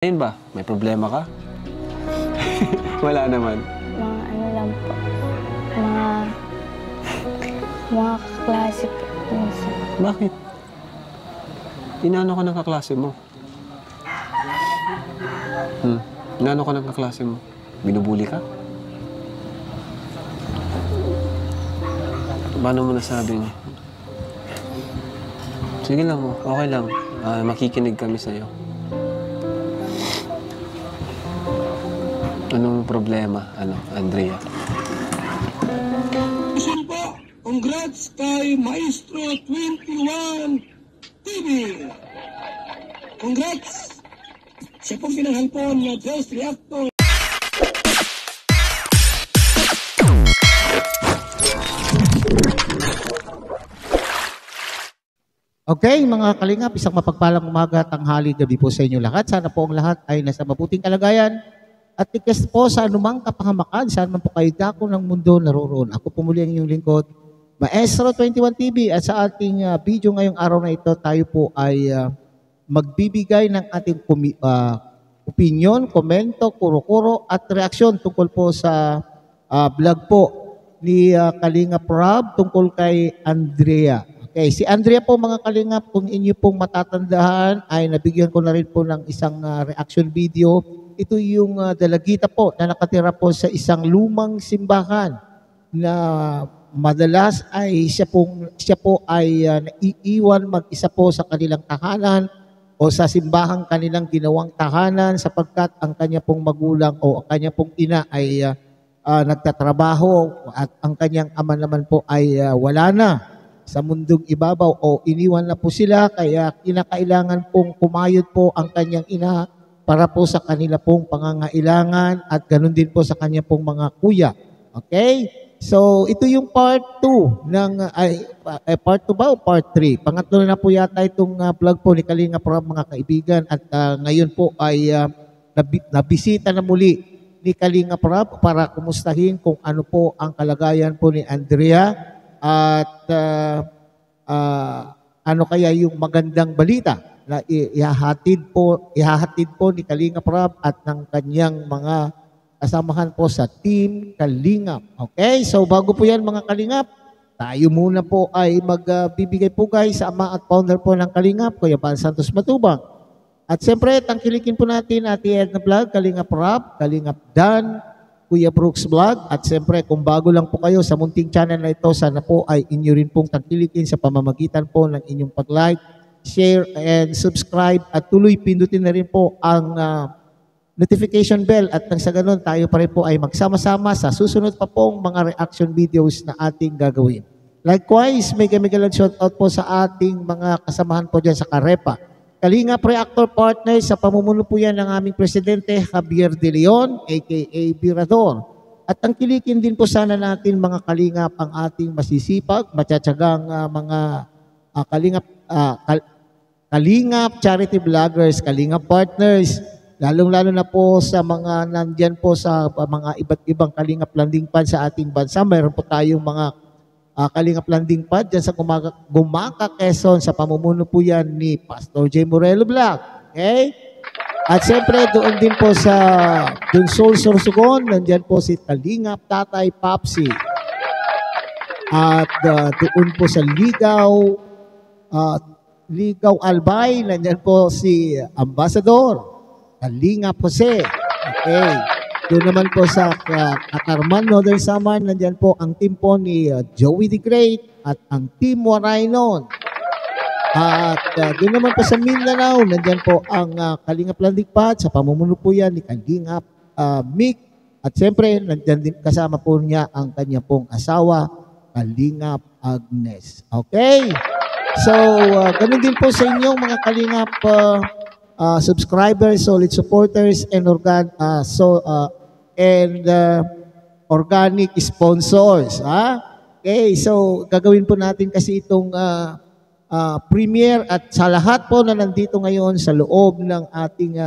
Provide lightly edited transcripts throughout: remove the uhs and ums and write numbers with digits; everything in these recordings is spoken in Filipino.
Ayun ba? May problema ka? Wala naman. Mga ano lang po, mga kaklase po minsan. Bakit? Inaano ka ng kaklase mo? Inaano ka ng kaklase mo? Binubuli ka? Paano mo nasabing? Sige lang, okay lang. Makikinig kami sa'yo. Anong problema, Andrea? Sino po? Congrats kay Maestro 21 TV! Congrats! Siya pong pinanghalpon na Best Reactor. Okay, mga kalingap, isang mapagpalang umaga, tanghali, gabi po sa inyo lahat. Sana po ang lahat ay nasa mabuting kalagayan at tikas po sa anumang kapahamakan. Saan man po kayo dako ng mundo naroroon. Ako po muli ang inyong lingkod, Maestro 21 TV, at sa ating video ngayong araw na ito, tayo po ay magbibigay ng ating opinion, komento, kuro-kuro at reaksyon tungkol po sa vlog po ni Kalingap Rob tungkol kay Andrea. Okay, si Andrea po mga kalingap, kung inyo pong matatandaan ay nabigyan ko na rin po ng isang reaction video. Ito yung dalagita po na nakatira po sa isang lumang simbahan na madalas ay siya po ay naiiwan mag-isa po sa kanilang tahanan o sa simbahang kanilang ginawang tahanan sapagkat ang kanya pong magulang o ang kanya pong ina ay nagtatrabaho at ang kanyang ama naman po ay wala na sa mundong ibabaw o iniwan na po sila, kaya kinakailangan pong kumayod po ang kanyang ina para po sa kanila pong pangangailangan at ganun din po sa kanya pong mga kuya. Okay? So, ito yung part 2 ng, part 2 ba o part 3? Pangatlo na po yata itong vlog po ni Kalingap Rob mga kaibigan at ngayon po ay nabisita na muli ni Kalingap Rob para kumustahin kung ano po ang kalagayan po ni Andrea at ano kaya yung magandang balita na ihahatid po ni Kalingap Rob at ng kanyang mga kasamahan po sa Team Kalingap. Okay? So bago po yan mga Kalingap, tayo muna po ay magbibigay po guys sa ama at founder po ng Kalingap, Kuya Bal Santos Matubang. At siyempre, tangkilikin po natin Ate Edna Vlog, Kalingap Rob, Kalingap Dan, Kuya Brooks Vlog, at siyempre kung bago lang po kayo sa munting channel na ito, sana po ay inyo rin pong tangkilikin sa pamamagitan po ng inyong pag-like, share, and subscribe at tuloy pindutin na rin po ang notification bell at nang sa ganun tayo pa rin po ay magsama-sama sa susunod pa pong mga reaction videos na ating gagawin. Likewise, mega shoutout po sa ating mga kasamahan po dyan sa Karepa. Kalingap Reactor Partners, sa pamumuno po yan ng aming Presidente Javier De Leon, a.k.a. Birador. At ang kilikin din po sana natin mga Kalingap ang ating masisipag, matsatsagang mga Kalingap Charity Vloggers, Kalingap Partners, lalong-lalo na po sa mga nandyan po sa mga iba't ibang Kalingap Landing Pad sa ating bansa. Mayroon po tayong mga Kalingap Landing Pad dyan sa Gumaka, Quezon, sa pamumuno po yan ni Pastor J. Morelo Vlog. Okay? At siyempre, doon din po sa Dunsol, Sorsogon, nandyan po si Kalingap Tatay Papsi. At doon po sa Ligaw Albay, nandyan po si Ambassador Kalingap Jose. Okay. Doon naman po sa Katarman, Northern Samar, nandyan po ang team po ni Joey the Great at ang Team Waraynon. At doon naman po sa Mindanao, nandyan po ang Kalingap Landing Pad, sa pamumuno po yan ni Kalingap Mick. At siyempre, nandyan din kasama po niya ang kanya pong asawa, Kalingap Agnes. Okay? So, ganun din po sa inyong mga Kalingap subscribers, solid supporters, and organic sponsors. Okay, so gagawin po natin kasi itong premiere at sa lahat po na nandito ngayon sa loob ng ating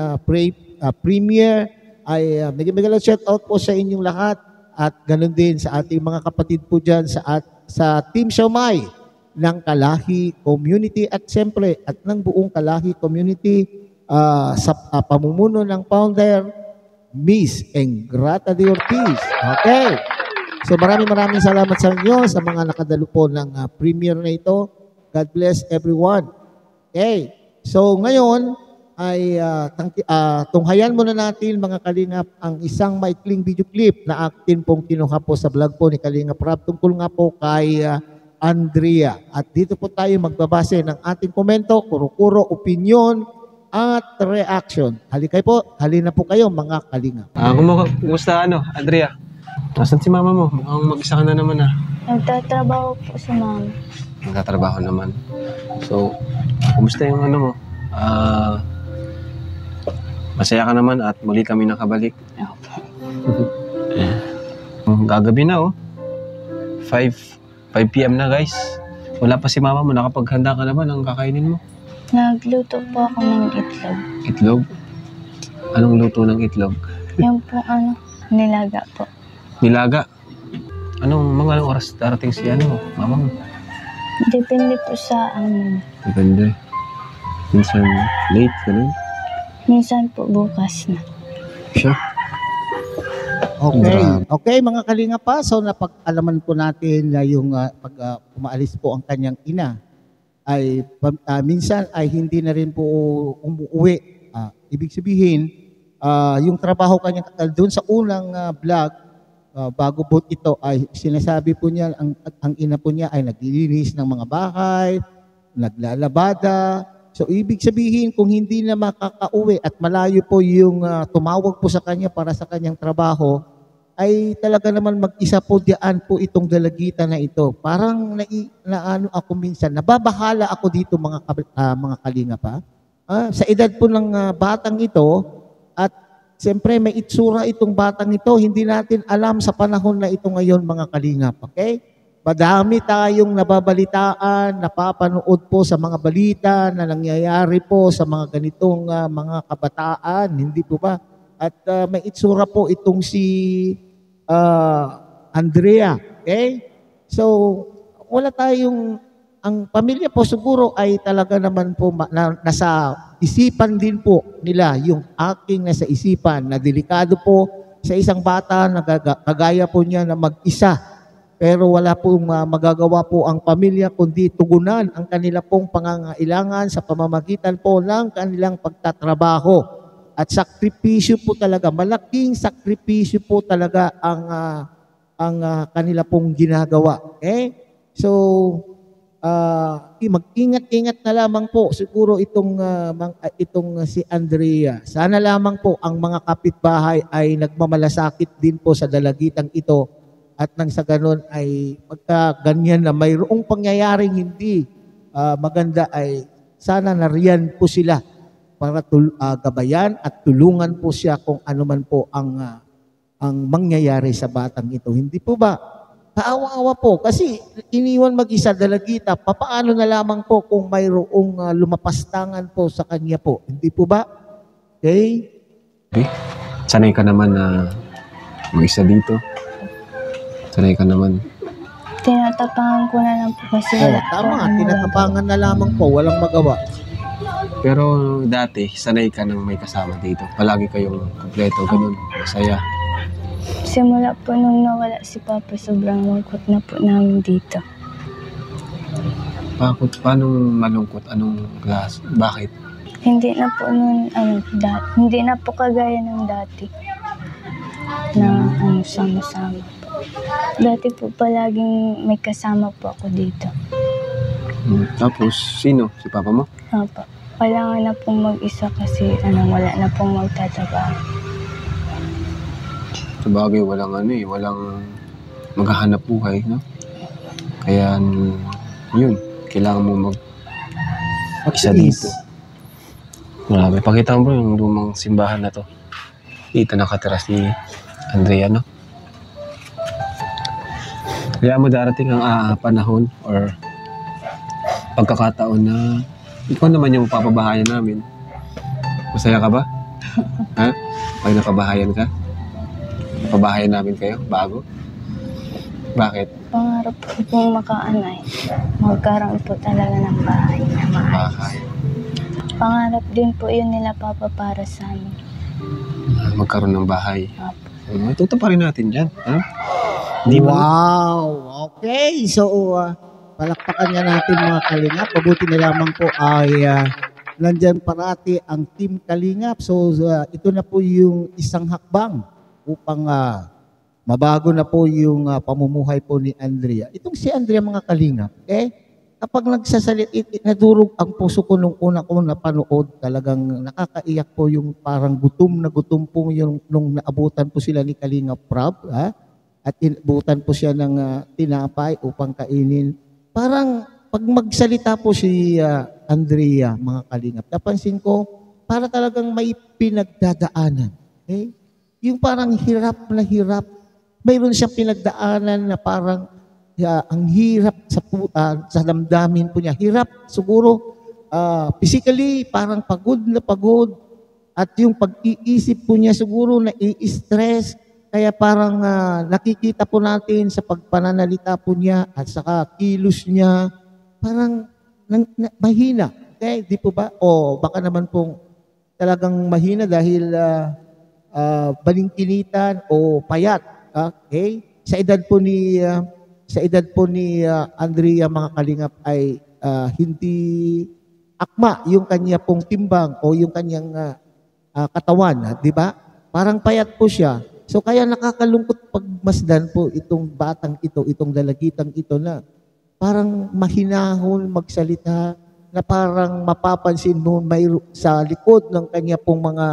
premiere ay mega shout out po sa inyong lahat at ganun din sa ating mga kapatid po dyan sa Team Siomay ng Kalahi Community at siyempre at ng buong Kalahi Community sa pamumuno ng founder, Miss Engrata de Ortiz. Okay. So maraming salamat sa inyo sa mga nakadalo po ng premiere na ito. God bless everyone. Okay. So ngayon ay tunghayan muna natin mga Kalingap ang isang maikling video clip na akin pong kinuha po sa vlog po ni Kalingap Rab tungkol nga po kay Andrea. At dito po tayo magbabase ng ating komento, kuro-kuro, opinion, at reaction. Halina po kayo mga Kalingap. Kumusta Andrea? Nasaan si mama mo? Mukhang mag-isa ka na naman Nagtatrabaho po si mama. Nagtatrabaho naman. So, kumusta yung mo? Masaya ka naman at muli kami nakabalik. Gagabi na 5 p.m. na guys. Wala pa si mama mo. Nakapaghanda ka naman ang kakainin mo. Nagluto po ako ng itlog. Itlog? Anong luto ng itlog? Yung po nilaga po. Nilaga? Mga oras darating si mama mo? Depende po sa Depende. Minsan late, ganun? minsan po bukas na. Siya? Okay mga Kalingap pa. So napag-alaman po natin na yung pag umaalis po ang kanyang ina ay minsan ay hindi na rin po umuwi. Ibig sabihin, yung trabaho kanya doon sa unang vlog, bago po ito ay sinasabi po niya, ang ina po niya ay naglilinis ng mga bahay, naglalabada. So ibig sabihin kung hindi na makakauwi at malayo po yung tumawag po sa kanya para sa kanyang trabaho, ay talaga naman mag-isa po diyan po itong dalagitan na ito. Parang ako minsan, nababahala ako dito mga Kalingap pa. Sa edad po ng batang ito, at siyempre may itsura itong batang ito, hindi natin alam sa panahon na ito ngayon mga Kalingap. Okay? Madami tayong nababalitaan, napapanood po sa mga balita na nangyayari po sa mga ganitong mga kabataan, hindi po ba? At may itsura po itong si Andrea. Okay? So, wala tayong, ang pamilya po siguro ay talaga naman po nasa isipan din po nila yung aking nasa isipan na delikado po sa isang bata na kagaya po niya na mag-isa. Pero wala pong magagawa po ang pamilya kundi tugunan ang kanila pong pangangailangan sa pamamagitan po ng kanilang pagtatrabaho. At sakripisyo po talaga, malaking sakripisyo po talaga ang kanila pong ginagawa. Okay? So, mag-ingat-ingat na lamang po siguro itong si Andrea. Sana lamang po ang mga kapitbahay ay nagmamalasakit din po sa dalagitang ito. At nang sa ganun ay pagka ganyan na mayroong pangyayaring hindi maganda ay sana nariyan po sila para gabayan at tulungan po siya kung ano man po ang mangyayari sa batang ito. Hindi po ba? Kaawa-awa po kasi iniwan mag-isa dalagita. Papaano na lamang po kung mayroong lumapastangan po sa kanya po? Hindi po ba? Okay? Sanay ka naman na mag-isa dito. Sanay ka naman. Tinatapangan ko na lang po kasi Tama, tinatapangan na lamang po, walang magawa. Pero dati, sanay ka nang may kasama dito. Palagi kayong kompleto, ganun, masaya. Simula po nung nawala si Papa, sobrang lungkot na po namin dito. Paano malungkot? Anong class? Bakit? Hindi na po hindi na po kagaya ng dati na sama-sama po. Dati po palaging may kasama po ako dito. Tapos, sino? Si Papa mo? Opo. Kailangan na pong mag-isa kasi wala na pong magtatrabaho. Sa bagay, walang maghahanap buhay, no? Kaya, yun, kailangan mo mag-isa dito. Grabe, pakita mo bro yung lumang simbahan na to. Dito nakatira si Andrea, no? Kaya mo darating ang panahon or pagkakataon na ikaw naman yung papabahayan namin. Masaya ka ba? Ha? Pag napabahayan ka? Pabahayan namin kayo? Bago? Bakit? Pangarap ko pong magkaroon po talaga ng bahay na maayos. Bahay. Pangarap din po yun nila Papa para sa amin. Magkaroon ng bahay. Opo. Ituto pa rin natin dyan. Ano? Di ba? Wow! Okay, so palakpakan nga natin mga Kalingap. Mabuti na lamang po ay nandyan parati ang Team Kalingap. So ito na po yung isang hakbang upang mabago na po yung pamumuhay po ni Andrea. Itong si Andrea mga Kalingap, kapag nadurog ang puso ko nung una ko napanood, talagang nakakaiyak po yung parang gutom na gutom po yung nung naabutan po sila ni Kalingap Prab, at inabutan po siya ng tinapay upang kainin. Parang pag magsalita po si Andrea, mga Kalingap, napansin ko, para talagang may pinagdadaanan. Okay? Yung parang hirap na hirap. Mayroon siyang pinagdaanan na parang ang hirap sa damdamin po niya. Hirap siguro, physically, parang pagod na pagod. At yung pag-iisip po niya siguro na i-stress. Kaya parang nakikita po natin sa pagpananalita po niya at saka kilos niya, parang mahina. Okay, di po ba? O baka naman pong talagang mahina dahil balingkinitan o payat. Okay? Sa edad po ni Andrea mga Kalingap ay hindi akma yung kanya pong timbang o yung kanyang katawan, di ba? Parang payat po siya. So kaya nakakalungkot pagmasdan po itong batang ito, itong dalagitang ito na parang mahinahon magsalita, na parang mapapansin mo may sa likod ng kanya pong mga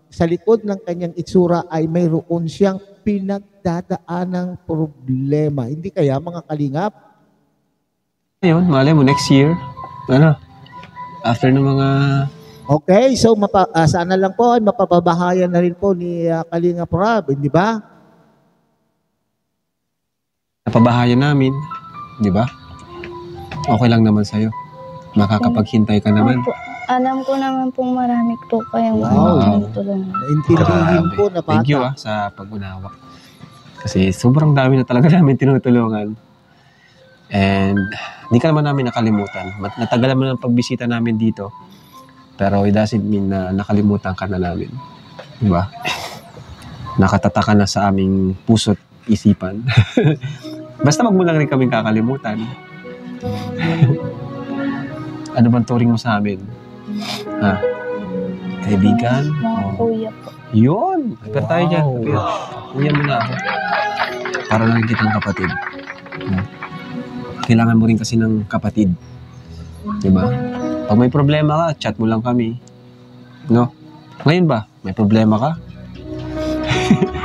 sa likod ng kanyang itsura ay mayroon siyang pinagdadaanang problema. Hindi kaya mga Kalingap? Ayun, malay mo, next year, after ng mga... Okay, so sana lang po ay mapapabahayan na rin po ni Kalingap Rob, hindi ba? napabahayan namin, di ba? Okay lang naman sa'yo. Makakapaghintay ka naman. Opo. Alam ko naman pong marami po kayong Wow. tulungan. Naintindihin po na bata. Thank you sa pag-unawa. Kasi sobrang dami na talaga namin tinutulungan. And hindi ka naman namin nakalimutan. Natagalan mo ng pagbisita namin dito. Pero it doesn't mean na nakalimutan ka na namin. Diba? Nakatataka na sa aming puso't isipan. Basta wag mo lang rin kaming kakalimutan. Ano bang turing mo sa amin? Ha? Kaibigan? Mga O- kuya po. Yun! Pero tayo dyan. Kuya mo na ako. Para lang kitang kapatid. No? Kailangan mo rin kasi ng kapatid. Diba? Pag may problema ka, chat mo lang kami. No? Ngayon ba? May problema ka?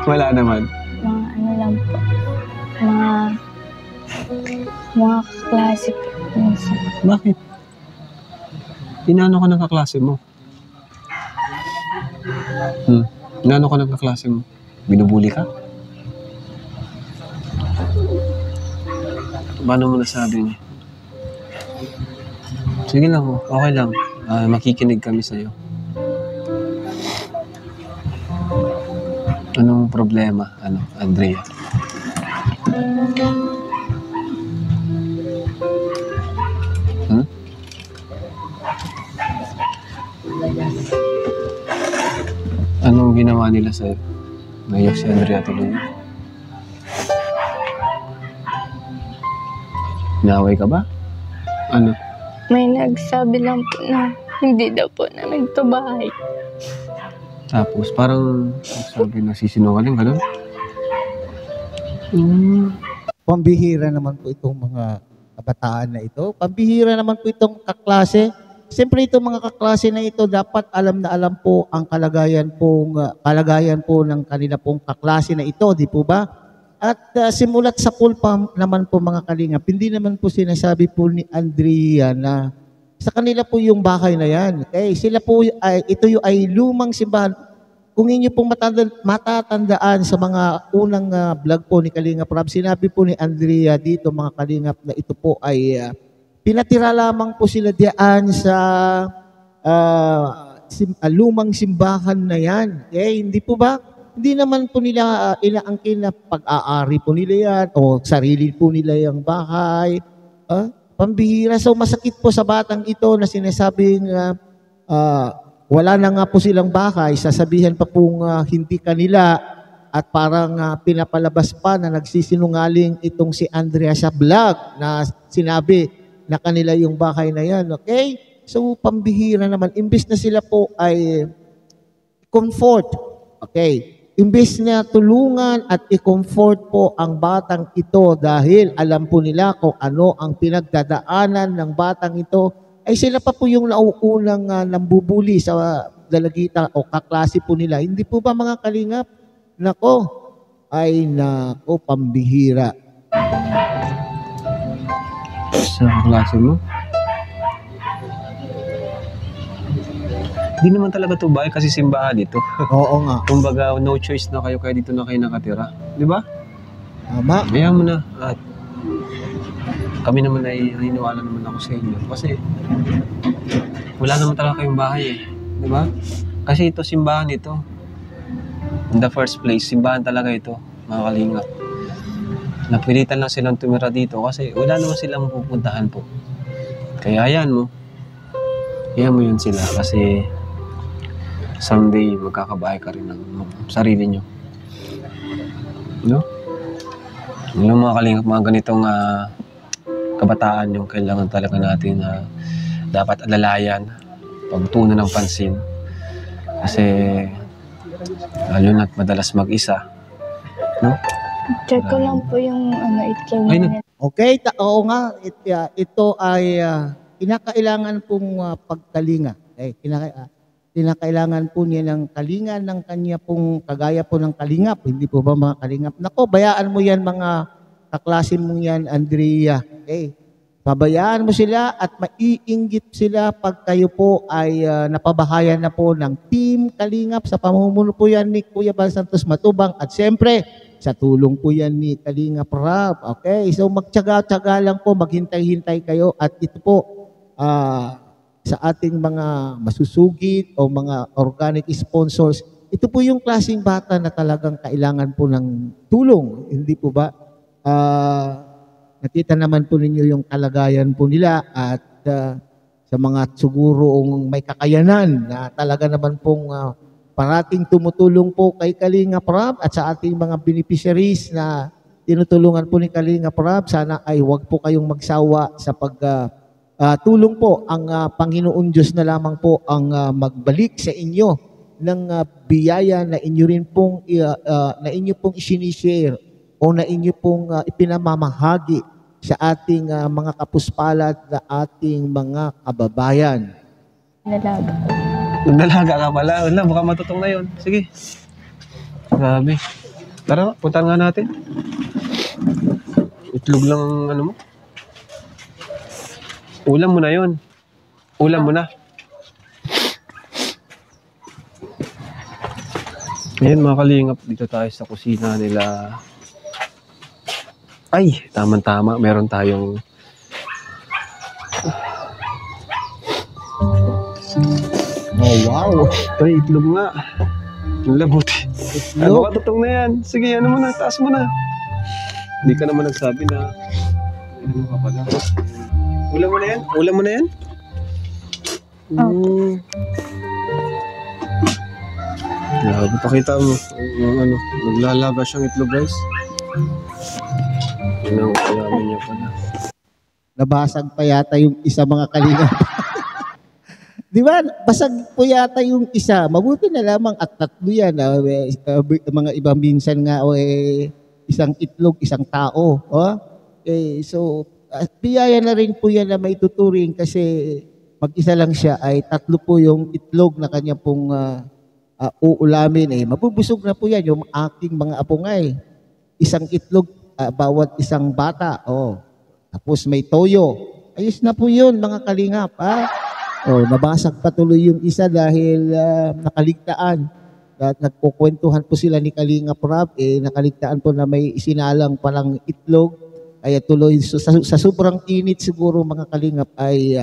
Wala naman. Mga ano lang po. Mga klase po. Minsan. Bakit? Inaano ka ng kaklase mo? Inaano ka ng kaklase mo? Binubuli ka? Paano mo nasabi niya? Sige lang, okay lang. Makikinig kami sa'yo. Anong problema, Andrea? Anong ginawa nila sa'yo? Naiyak si Andrea tuloy. Naaway ka ba? Ano? May nagsabi lang po na hindi daw po namin to bahay. Tapos parang sabi na sisinungaling, gano'n? Pambihira naman po itong mga kabataan na ito. Pambihira naman po itong kaklase. Siyempre itong mga kaklase na ito dapat alam na alam po ang kalagayan po ng kanila pong kaklase na ito, di po ba? At simulat sa pool pa naman po mga kalingap, hindi naman po sinasabi po ni Andrea na sa kanila po yung bahay na yan. Okay, sila po ito ay lumang simbahan. Kung inyo pong matatandaan sa mga unang vlog po ni Kalingap Rob, sinabi po ni Andrea dito mga kalingap na ito po ay pinatira lamang po sila diyan sa lumang simbahan na yan. Okay, hindi po ba? Hindi naman po nila inaangkin na pag-aari po nila yan o sarili po nila yung bahay. Pambihira. So masakit po sa batang ito na sinasabing wala na nga po silang bahay, sasabihan pa pong hindi kanila at parang pinapalabas pa na nagsisinungaling itong si Andrea sa vlog na sinabi na kanila yung bahay na yan. Okay? So pambihira naman. Imbis na sila po ay comfort. Okay? Imbes na tulungan at i-comfort po ang batang ito dahil alam po nila kung ano ang pinagdadaanan ng batang ito, ay sila pa po yung nauunang nambubuli sa dalagita o kaklase po nila. Hindi po ba mga kalingap? Nako, pambihira. Sa klase mo? Hindi naman talaga ito bahay kasi simbahan dito. Oo nga. Kumbaga, no choice na kayo, kaya dito na kayo nakatira. Di ba? Tama. Kaya mo na. At kami naman ay naniniwala naman ako sa inyo. Kasi wala naman talaga kayong bahay eh. Di ba? Kasi ito, simbahan ito. In the first place, simbahan talaga ito, mga kalingap. Napilitan lang silang tumira dito kasi wala naman silang pupuntahan po. Kaya ayan mo. Ayan mo yun sila kasi someday magkakabahay ka rin ng sarili nyo. No? Yung mga kalingap, mga ganitong kabataan yung kailangan talaga natin na dapat alalayan, pagtuunan ng pansin. Kasi lalo na't madalas mag-isa. No? Check ko lang po yung itlog Ay, nila. Okay, oo nga, ito ay kinakailangan pong pagkalinga. Kinakailangan po niya ng kalinga ng kanya pong kagaya po ng kalingap. Hindi po ba mga kalingap? Nako, bayaan mo yan mga kaklase mo yan, Andrea. Okay. Pabayaan mo sila at maiinggit sila pag kayo po ay napabahayan na po ng Team Kalingap sa pamumuno po yan ni Kuya Bal Santos Matubang at siyempre sa tulong po yan ni Kalingap Rab. Okay, so magtyaga-tyaga lang po, maghintay-hintay kayo at ito po sa ating mga masusugid o mga organic sponsors, ito po yung klaseng bata na talagang kailangan po ng tulong. Hindi po ba? Nakita naman po ninyo yung kalagayan po nila at sa mga siguro may kakayanan na talaga naman pong parating tumutulong po kay Kalingap Rab at sa ating mga beneficiaries na tinutulungan po ni Kalingap Rab. Sana ay huwag po kayong magsawa sa tulong po. Ang Panginoon Diyos na lamang po ang magbalik sa inyo ng biyaya na inyo rin pong na inyo pong isinishare o na inyo pong ipinamamahagi sa ating mga kapuspalad na ating mga kababayan. Nalaga. Nalaga ka pala. Wala, baka matutong na yun. Sige. Grabe. Tara, puntahan nga natin. Itlog lang ano mo. Ulam mo na yun. Ulam mo na. Ayan mga kalingap, dito tayo sa kusina nila. Ay, tama-tama. Meron tayong Oh, wow. ay, itlog nga. Ang labuti. Ano Itlog? ka tutong na yan? Sige, ano mo na, taas mo na. Hindi ka naman nagsabi na ano ka pala. Ulam mo na yan? Ulam mo na yan? Grabe, pakita mo. Yung ano, naglalaga siyang itlog, guys. Yun ang kalamin niya pala. Nabasag pa yata yung isa mga kalingap. Di ba? Basag po yata yung isa. Mabuti na lamang at tatlo yan. Mga ibang minsan nga, isang itlog, isang tao. Okay, so, biyaya na rin po yan na may tuturing kasi mag-isa lang siya ay tatlo po yung itlog na kanya pong uulamin. Mabubusog na po yan yung aking mga apongay. Isang itlog, bawat isang bata. Tapos may toyo. Ayos na po yun mga kalingap. Nabasag patuloy yung isa dahil nakaligtaan. At nagkukwentuhan po sila ni Kalingap Rab, nakaligtaan po na may isinalang palang itlog. Kaya tuloy, sa sobrang init siguro mga Kalingap ay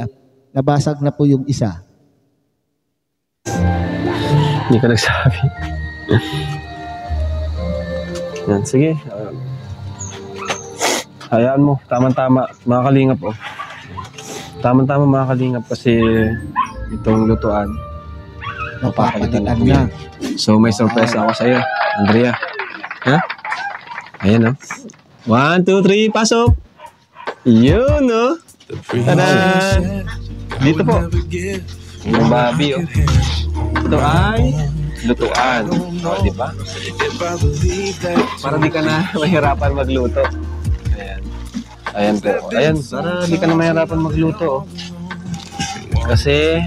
nabasag na po yung isa. Hindi ka nagsabi. Yan, sige. Hayaan mo, tama-tama. Mga kalingap, Tama-tama mga kalingap kasi itong lutuan, papapalitan na po yan. So may surprise ako sa'yo, Andrea. Ha? Ayan, no? 1, 2, 3, pasok! Yun, no? Tada! Dito po. Yung babi, oh. Ito ay lutuan. O, di ba? Para di ka na mahirapan magluto. Ayan. Ayan po. Ayan, para di ka na mahirapan magluto, oh. Kasi,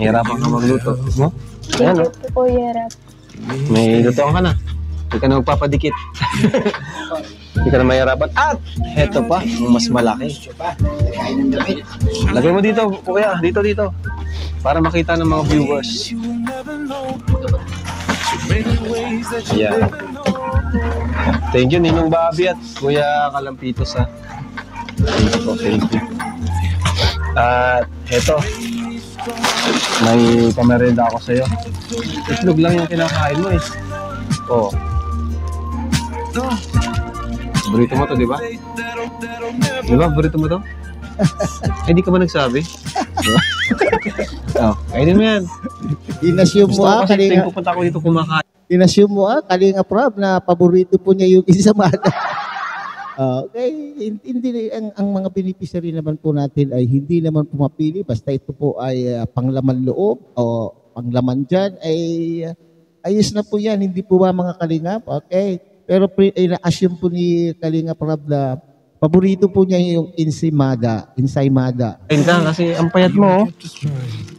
mahirapan ka magluto. No? Ayan, oh. Ito po, Yerap. May lutuan ka na. Hindi ka na magpapadikit. Hindi ka na mahirapan. At, heto pa, yung mas malaki. Lagay mo dito, kuya. Dito, dito. Para makita ng mga viewers. Ayan. Thank you, Ninong Bobby at Kuya Kalampitos, ha. Thank you po, thank you. At, heto. May pamerenda ako sa'yo. Itlog lang yung kinakain mo, eh. Oh. Burrito mo to, di ba? Di ba, burrito mo to? Eh, di ka ba nagsabi? Oh, kainin mo yan. Inassume Gusto mo ko kasi Kalinga. pupunta ko dito kumakain. Inassume mo Kalinga Prab na paborito po niya yung Insamada. Okay, hindi ang mga beneficiary naman po natin ay hindi naman pumapili basta ito po ay panglaman loob o panglaman dyan ay ayos na po yan, hindi po ba mga Kalingap? Okay, pero na-assume po ni Kalinga Prab na paborito po niya yung Insamada. Kain ka kasi ang payat mo, oh.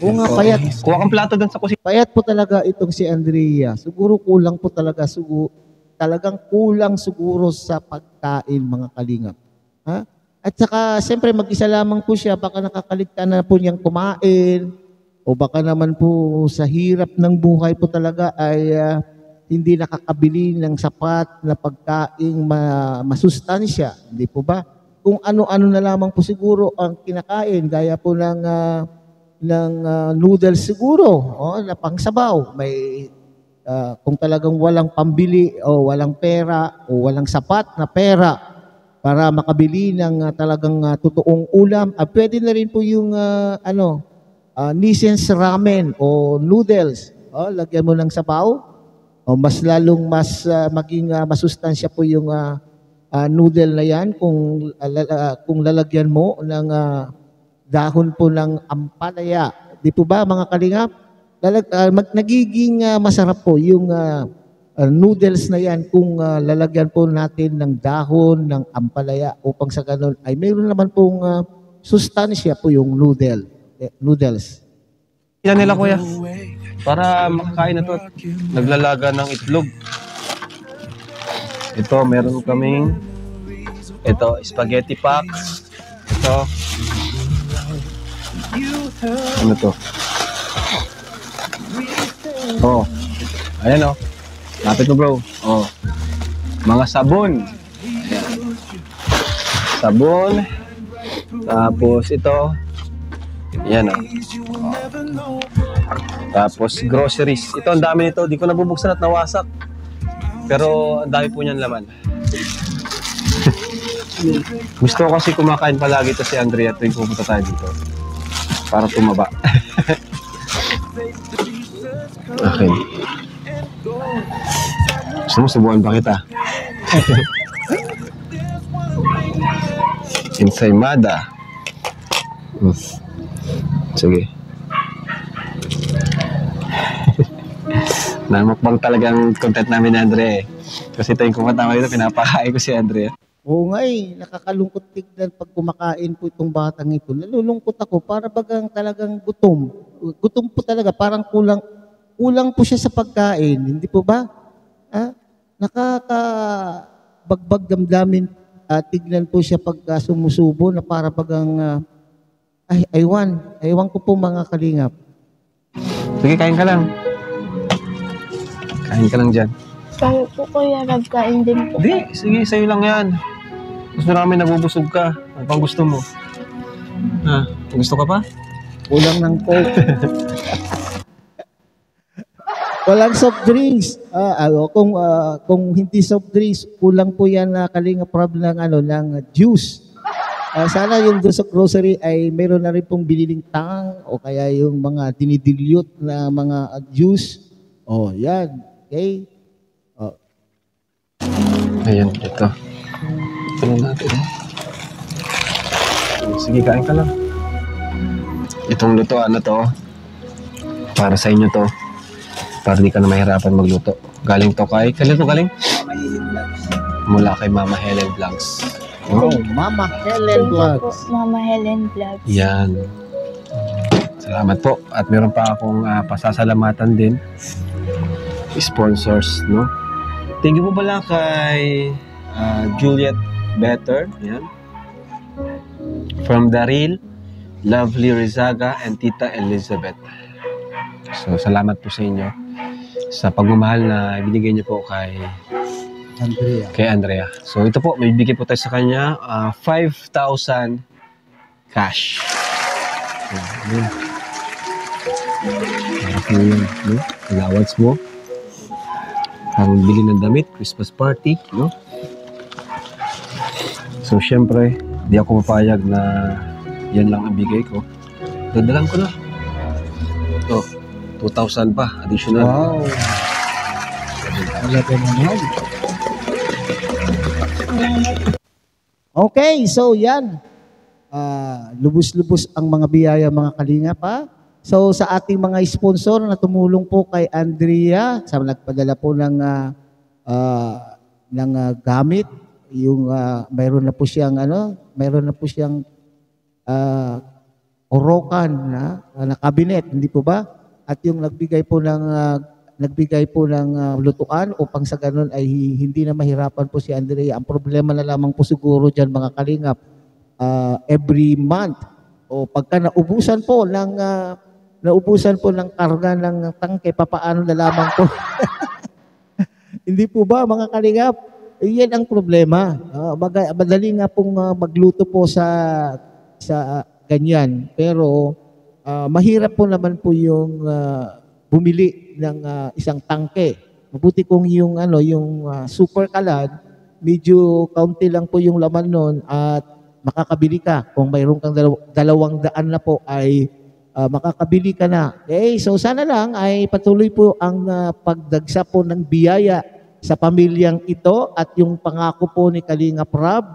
Oo nga, payat. Kuha kang plato doon sa kusina. Payat po talaga itong si Andrea. Siguro kulang po talaga, talagang kulang siguro sa pagkain mga Kalingap. Ha? At saka, siyempre, mag-isa lamang po siya, baka nakakaligtaan na po niyang kumain, o baka naman po sa hirap ng buhay po talaga ay hindi nakakabili ng sapat na pagkaing masustansya. Hindi po ba? Kung ano-ano na lamang po siguro ang kinakain, gaya po ng noodles siguro, na pangsabaw. May kung talagang walang pambili o walang pera o walang sapat na pera para makabili ng talagang totoong ulam, pwede na rin po yung Nissen's ramen o noodles. Lagyan mo ng sabaw. Mas lalong maging masustansya po yung noodle na yan kung lalagyan mo ng dahon po ng ampalaya. Di po ba mga Kalingap? Nagiging masarap po yung noodles na yan kung lalagyan po natin ng dahon ng ampalaya upang sa ganun ay mayroon naman pong sustansya po yung noodles. Yan nila, kuya. Para makakain na to at naglalaga ng itlog. Ito, meron kaming spaghetti pack. Ito. Ano to? Oh. Ayan, oh. Lapit mo, bro. Oh. Mga sabon. Ayan. Sabon. Tapos ito. Ayan, oh. Tapos groceries. Ito, ang dami nito. Di ko nabubuksan at nawasak. Pero ang dami po niyan laman. Gusto ko kasi kumakain palagi ito si Andrea tuwing pupunta tayo dito. Para tumaba. Okay. Gusto mo, subukan pa kita. Ensaymada. Sige. Namukbang talagang content namin ni Andre. Kasi tuwing kumatawa dito, pinapakain ko si Andre. Oo nga nakakalungkot tignan pag kumakain po itong batang ito. Nalulungkot ako para bagang talagang gutom. Gutom po talaga, parang kulang po siya sa pagkain. Hindi po ba? Nakakabagbag damdamin. Tignan po siya pag sumusubo na para bagang aywan ko po mga Kalingap. Sige, kain ka lang. Kain ka lang dyan. Kami po kuya, nagkain din po. Hindi, sige, sa'yo lang yan. Gusto namin nabubusog ka. Ano pang gusto mo? Gusto ka pa? Kulang ng Coke. Walang soft drinks. Kung hindi soft drinks, kulang po yan na Kalinga Prab ng juice. Sana yung doon sa grocery ay meron na rin pong biniling tang o kaya yung mga dinidilyot na mga juice. Oh, yan. Okay? Oh, Ayan, ito. Ito natin. Sige, kain ka lang. Itong lutoan na to, para sa inyo to. Para di ka na mahirapan magluto. Galing to kay, kailan to galing? Mula kay Mama Helen Vlogs. wow, Mama Helen Thank you po, Vlogs. Mama Helen Vlogs. Yan. Salamat po. At meron pa akong pasasalamatan din. Sponsors, no? Thank you po pala kay Juliet Better. Yan. From Daril, Lovely Rizaga, and Tita Elizabeth. So, salamat po sa inyo sa pagmamahal na ibinigay niyo po kay Andrea. So, ito po, may bigay po tayo sa kanya 5,000 cash. Ayan. Para po yun, no? Allowance mo. Pang bili ng damit, Christmas party, no? So, syempre, di ako mapayag na yan lang ang bigay ko. Dadalan ko na. Ito, 2,000 pa, additional. Wow. Talaga naman. Okay, so yan. Lubos-lubos ang mga biyaya mga kalingap ha. So sa ating mga sponsor na tumulong po kay Andrea, sa nagpadala po ng gamit, yung mayroon na po siyang orokan na cabinet, hindi po ba? At yung nagbigay po ng lutuan upang sa ganun ay hindi na mahirapan po si Andrea. Ang problema na lamang po siguro diyan mga kalingap, every month o pagka naubusan po ng karga ng tangke, papaano na lamang po. Hindi po ba mga kalingap? Yan ang problema. Madali nga pong magluto po sa ganyan. Pero mahirap po naman po yung bumili ng isang tangke. Mabuti kung yung super kalad, medyo kaunti lang po yung laman nun at makakabili ka. Kung mayroon kang 200 na po ay makakabili ka na. Okay, so sana lang ay patuloy po ang pagdagsa po ng biyaya sa pamilyang ito at yung pangako po ni Kalinga Prab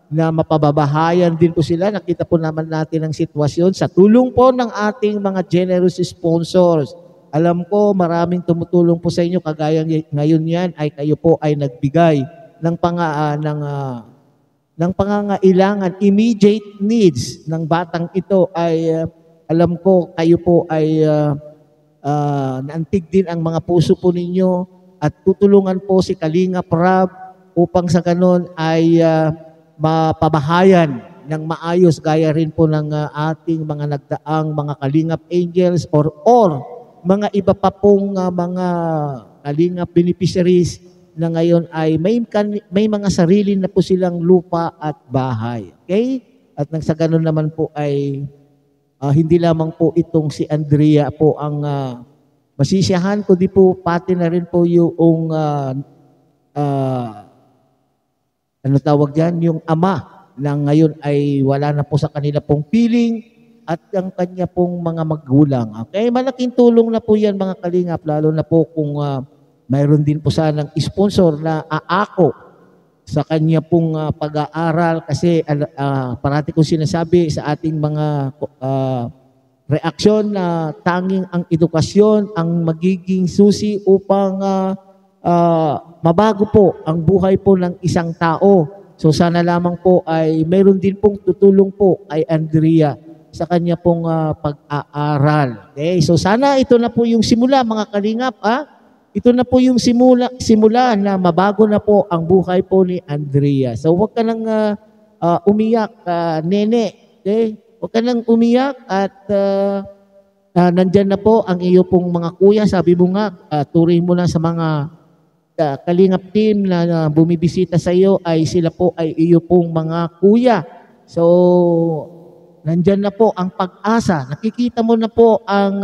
na mapababahayan din po sila. Nakita po naman natin ang sitwasyon sa tulong po ng ating mga generous sponsors. Alam ko maraming tumutulong po sa inyo, kagaya ngayon yan ay kayo po ay nagbigay ng pangangailangan, immediate needs ng batang ito ay alam ko kayo po ay naantig din ang mga puso po ninyo at tutulungan po si Kalinga Prab upang sa ganon ay mapabahayan ng maayos gaya rin po ng ating mga nagdaang mga Kalingap Angels or mga iba pa pong mga Kalingap beneficiaries na ngayon ay may mga sarili na po silang lupa at bahay. Okay? At nang sa ganon naman po ay hindi lamang po itong si Andrea po ang masisiyahan, kundi po pati na rin po yung ano tawag dyan, yung ama na ngayon ay wala na po sa kanila pong feeling at ang kanya pong mga magulang. Okay, malaking tulong na po yan mga kalingap, lalo na po kung mayroon din po sanang sponsor na aako sa kanya pong pag-aaral kasi parati kong sinasabi sa ating mga reaksyon na tanging ang edukasyon ang magiging susi upang mabago po ang buhay po ng isang tao. So sana lamang po ay mayroon din pong tutulong po kay Andrea sa kanya pong pag-aaral. Okay? So sana ito na po yung simula mga kalingap. Ito na po yung simula na mabago na po ang buhay po ni Andrea. So huwag ka nang umiyak, nene. Okay? Huwag ka nang umiyak at nandyan na po ang iyo pong mga kuya. Sabi mo nga, turing mo na sa mga Kalingap team na bumibisita sa iyo ay sila po ay iyo pong mga kuya. So, nandyan na po ang pag-asa. Nakikita mo na po ang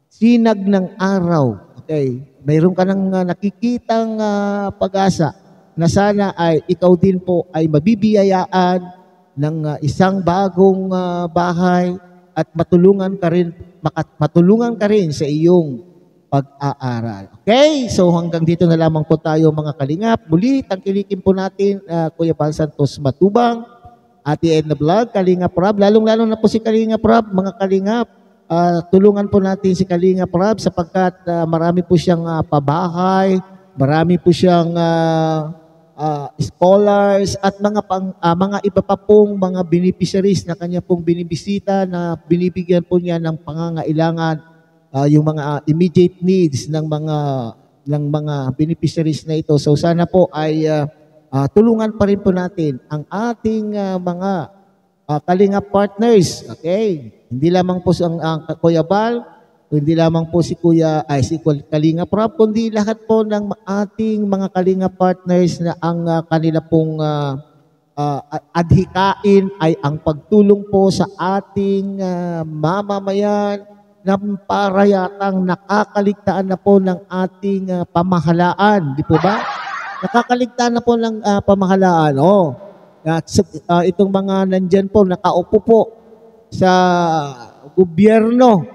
sinag ng araw. Okay? Mayroon ka nang nakikitang pag-asa na sana ay ikaw din po ay mabibiyayaan ng isang bagong bahay at matulungan ka rin sa iyong pag-aaral. Okay? So hanggang dito na lamang po tayo mga kalingap. Muli, tangkilikin po natin Kuya Val Santos Matubang, Ate Edna Vlog, Kalingap Rob, lalong-lalo na po si Kalingap Rob, mga kalingap. Tulungan po natin si Kalingap Rob sapagkat marami po siyang pabahay, marami po siyang scholars at mga iba pa pong mga beneficiaries na kanya pong binibisita na binibigyan po niya ng pangangailangan, yung mga immediate needs ng mga beneficiaries na ito. So sana po ay tulungan pa rin po natin ang ating mga Kalingap partners. Okay? Hindi lamang po ang Kuya Val, hindi lamang po si Kalingap Rob, kundi lahat po ng ating mga Kalingap partners na ang kanila pong adhikain ay ang pagtulong po sa ating mamamayan na parayatang nakakaligtaan na po ng ating pamahalaan. Di po ba? Nakakaligtaan na po ng pamahalaan. Itong mga nandyan po, nakaupo po sa gobyerno,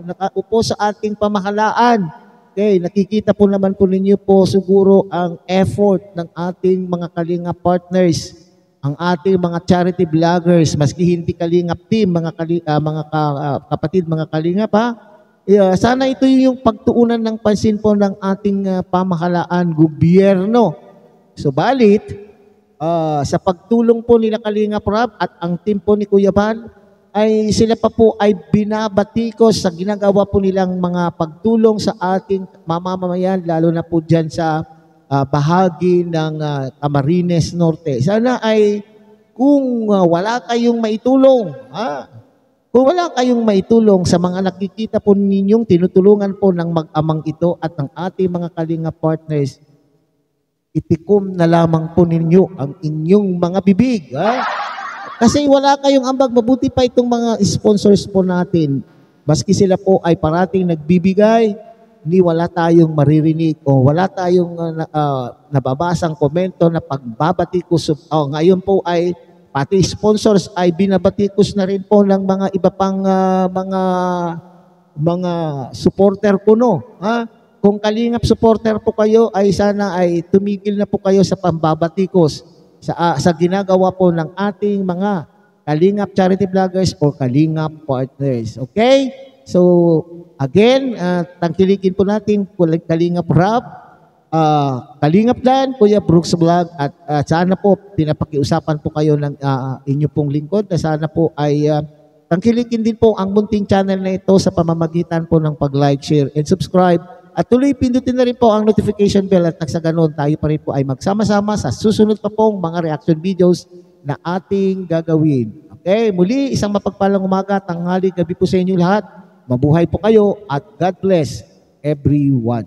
nakaupo sa ating pamahalaan. Okay, nakikita po naman po ninyo po siguro ang effort ng ating mga Kalingap partners, ang ating mga charity vloggers, maski hindi Kalingap team, mga kapatid, mga Kalingap sana ito yung pagtuunan ng pansin po ng ating pamahalaan, gobyerno. Subalit, sa pagtulong po nila Kalingap Rob at ang team po ni Kuya Val, ay sila pa po ay binabatikos sa ginagawa po nilang mga pagtulong sa ating mamamayan, lalo na po dyan sa bahagi ng Camarines Norte. Sana ay kung wala kayong maitulong, kung wala kayong maitulong sa mga nakikita po ninyong tinutulungan po ng mag-amang ito at ng ating mga Kalingap partners, itikom na lamang po ninyo ang inyong mga bibig. Kasi wala kayong ambag, mabuti pa itong mga sponsors po natin. Maski sila po ay parating nagbibigay, hindi wala tayong maririnig o wala tayong nababasang komento na pagbabatikos. Ngayon po ay pati sponsors ay binabatikos na rin po ng mga iba pang mga supporter ko, no? Kung Kalingap supporter po kayo, ay sana ay tumigil na po kayo sa pambabatikos sa ginagawa po ng ating mga Kalingap charity vloggers o Kalingap partners. Okay? So, again, tangkilikin po natin Kalingap Rob, Kalingap Dan, Kuya Brooks Vlog, at sana po pinapakiusapan po kayo ng inyo pong lingkod na sana po ay tangkilikin din po ang munting channel na ito sa pamamagitan po ng pag-like, share, and subscribe. At tuloy pindutin na rin po ang notification bell at nang sa ganun tayo pa rin po ay magsama-sama sa susunod pa pong mga reaction videos na ating gagawin. Okay, muli isang mapagpalang umaga, tanghali, gabi po sa inyo lahat. Mabuhay po kayo at God bless everyone.